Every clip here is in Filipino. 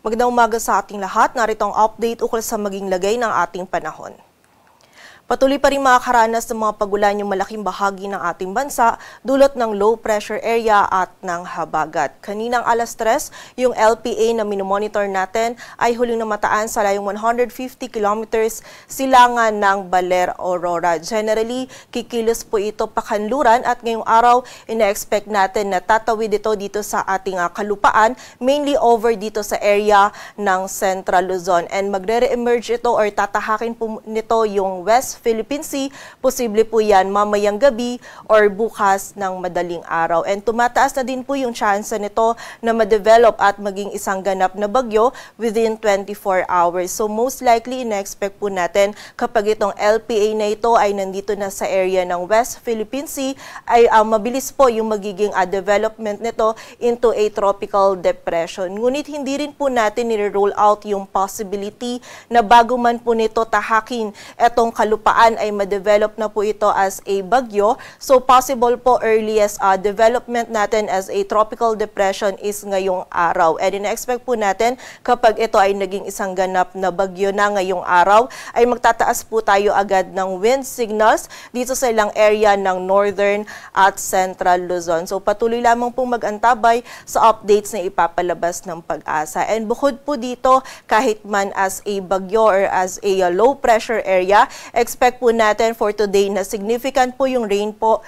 Magandang umaga sa ating lahat. Narito ang update ukol sa maging lagay ng ating panahon. Patuloy pa rin makakaranas ng mga pagulan yung malaking bahagi ng ating bansa dulot ng low pressure area at ng habagat. Kaninang alas 3, yung LPA na minomonitor natin ay huling namataan sa layong 150 kilometers silangan ng Baler, Aurora. Generally, kikilos po ito pakanluran at ngayong araw, ina-expect natin na tatawid ito dito sa ating kalupaan, mainly over dito sa area ng Central Luzon. And magre-emerge ito or tatahakin po nito yung West Philippine Sea, posible po yan mamayang gabi or bukas ng madaling araw. And tumataas na din po yung chance nito na ma-develop at maging isang ganap na bagyo within 24 hours. So most likely, ina-expect po natin kapag itong LPA na ito ay nandito na sa area ng West Philippine Sea, ay mabilis po yung magiging development nito into a tropical depression. Ngunit hindi rin po natin nire-roll out yung possibility na bago man po nito tahakin etong kalupaan ay ma-develop na po ito as a bagyo. So possible po earliest development natin as a tropical depression is ngayong araw. And ina-expect po natin kapag ito ay naging isang ganap na bagyo na ngayong araw, ay magtataas po tayo agad ng wind signals dito sa ilang area ng northern at central Luzon. So patuloy lamang po mag-antabay sa updates na ipapalabas ng Pag-asa. And bukod po dito, kahit man as a bagyo or as a low pressure area, expect po natin for today na significant po yung rainfall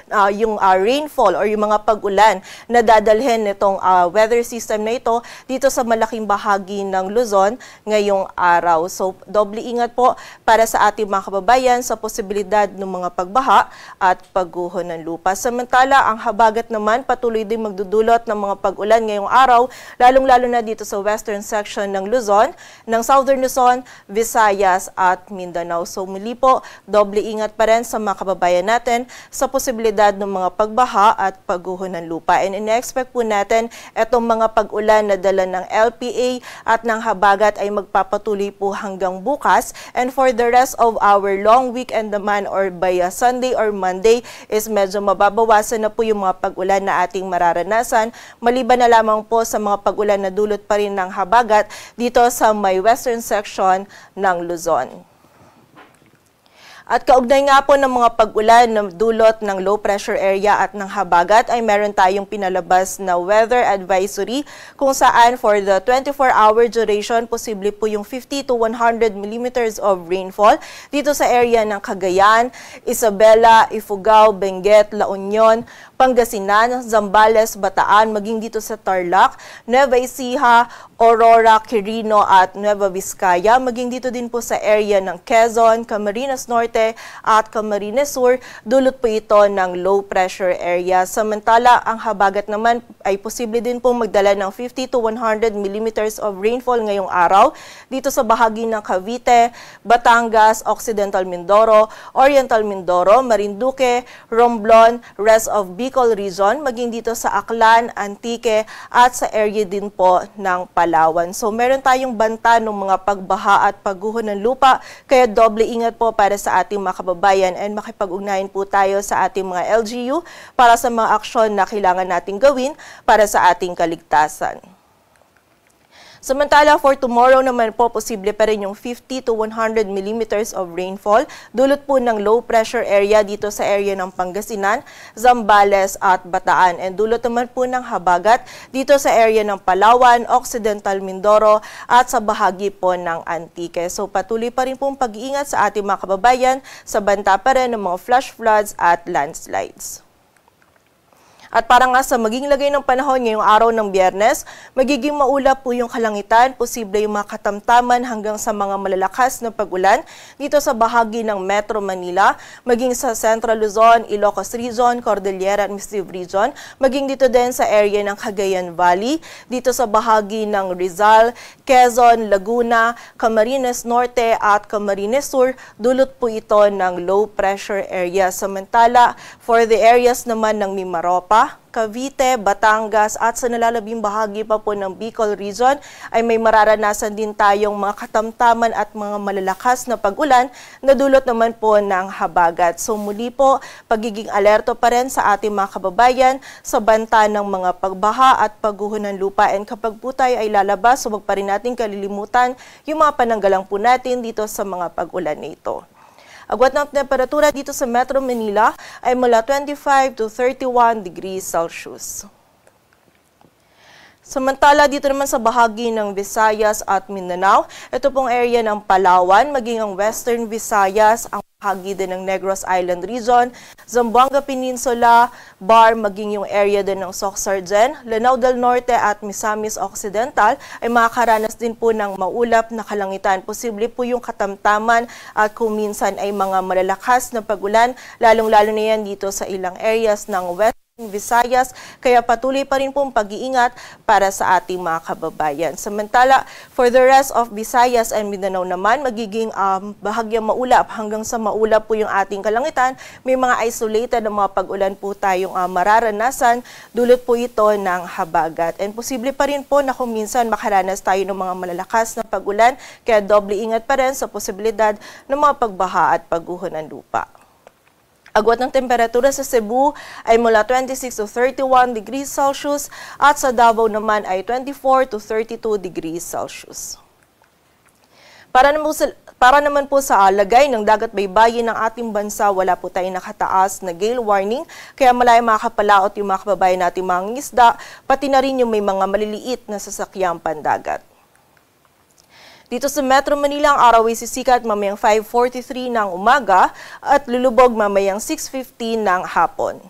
or yung mga pag-ulan na dadalhin nitong weather system na ito dito sa malaking bahagi ng Luzon ngayong araw. So doble ingat po para sa ating mga kababayan sa posibilidad ng mga pagbaha at pagguho ng lupa. Samantala, ang habagat naman patuloy din magdudulot ng mga pag-ulan ngayong araw, lalong-lalo na dito sa western section ng Luzon, ng southern Luzon, Visayas at Mindanao. So muli po, doble ingat pa rin sa mga kababayan natin sa posibilidad ng mga pagbaha at pagguho ng lupa. And ina-expect po natin itong mga pag-ulan na dala ng LPA at ng habagat ay magpapatuloy po hanggang bukas. And for the rest of our long weekend naman or by Sunday or Monday is medyo mababawasan na po yung mga pag-ulan na ating mararanasan. Maliban na lamang po sa mga pag-ulan na dulot pa rin ng habagat dito sa may western section ng Luzon. At kaugnay nga po ng mga pag-ulan na dulot ng low pressure area at ng habagat ay meron tayong pinalabas na weather advisory kung saan for the 24-hour duration, posible po yung 50 to 100 millimeters of rainfall dito sa area ng Cagayan, Isabela, Ifugao, Benguet, La Union, Pangasinan, Zambales, Bataan, maging dito sa Tarlac, Nueva Ecija, Aurora, Quirino at Nueva Vizcaya, maging dito din po sa area ng Quezon, Camarines Norte at Camarines Sur, dulot po ito ng low pressure area. Samantala, ang habagat naman ay posible din po magdala ng 50 to 100 millimeters of rainfall ngayong araw dito sa bahagi ng Cavite, Batangas, Occidental Mindoro, Oriental Mindoro, Marinduque, Romblon, rest of Bicol Region, maging dito sa Aklan, Antique at sa area din po ng Palawan. So meron tayong banta ng mga pagbaha at pagguho ng lupa, kaya doble ingat po para sa ating mga kababayan and makipag-ugnayan po tayo sa ating mga LGU para sa mga aksyon na kailangan nating gawin para sa ating kaligtasan. Samantala, for tomorrow naman po, posible pa rin yung 50 to 100 millimeters of rainfall. Dulot po ng low pressure area dito sa area ng Pangasinan, Zambales at Bataan. And dulot naman po ng habagat dito sa area ng Palawan, Occidental Mindoro at sa bahagi po ng Antique. So patuloy pa rin pong pag-iingat sa ating mga kababayan sa banta pa rin ng mga flash floods at landslides. At para nga sa maging lagay ng panahon ngayong araw ng Biyernes, magiging maulap po yung kalangitan, posible yung mga katamtaman hanggang sa mga malalakas na pag-ulan dito sa bahagi ng Metro Manila, maging sa Central Luzon, Ilocos Region, Cordillera at Missive Region, maging dito din sa area ng Cagayan Valley, dito sa bahagi ng Rizal, Quezon, Laguna, Camarines Norte at Camarines Sur, dulot po ito ng low pressure area. Samantala, for the areas naman ng Mimaropa, Manila, Cavite, Batangas at sa nalalabing bahagi pa po ng Bicol Region ay may mararanasan din tayong mga katamtaman at mga malalakas na pag-ulan na dulot naman po ng habagat. So muli po, pagiging alerto pa rin sa ating mga kababayan sa banta ng mga pagbaha at pagguho ng lupa. And kapag po tayo ay lalabas, huwag pa rin natin kalilimutan yung mga pananggalang po natin dito sa mga pag-ulan na ito. Agwat ng temperatura dito sa Metro Manila ay mula 25 to 31 degrees Celsius. Samantala, dito naman sa bahagi ng Visayas at Mindanao, ito pong area ng Palawan, maging ang Western Visayas, ang bahagi din ng Negros Island Region, Zamboanga Peninsula, Bar, maging yung area din ng Soc-Sargen, Lanao del Norte at Misamis Occidental ay makakaranas din po ng maulap na kalangitan. Posible po yung katamtaman at kung minsan ay mga malalakas na pagulan, lalong-lalo na yan dito sa ilang areas ng West Visayas, kaya patuloy pa rin pong pag-iingat para sa ating mga kababayan. Samantala, for the rest of Visayas and Mindanao naman, magiging bahagyang maulap hanggang sa maulap po yung ating kalangitan. May mga isolated na mga pag-ulan po tayong mararanasan, dulot po ito ng habagat. And posible pa rin po na kung minsan makaranas tayo ng mga malalakas na pag-ulan, kaya doble ingat pa rin sa posibilidad ng mga pagbaha at pagguho ng lupa. Agwat ng temperatura sa Cebu ay mula 26 to 31 degrees Celsius at sa Davao naman ay 24 to 32 degrees Celsius. Para naman po sa lagay ng dagat baybayin ng ating bansa, wala po tayong nakataas na gale warning, kaya malaya makakapalaot yung mga kababayan natin mga ngisda, pati na rin yung may mga maliliit na sasakyang pandagat. Dito sa Metro Manila, ang araw ay sisikat mamayang 5:43 ng umaga at lulubog mamayang 6:15 ng hapon.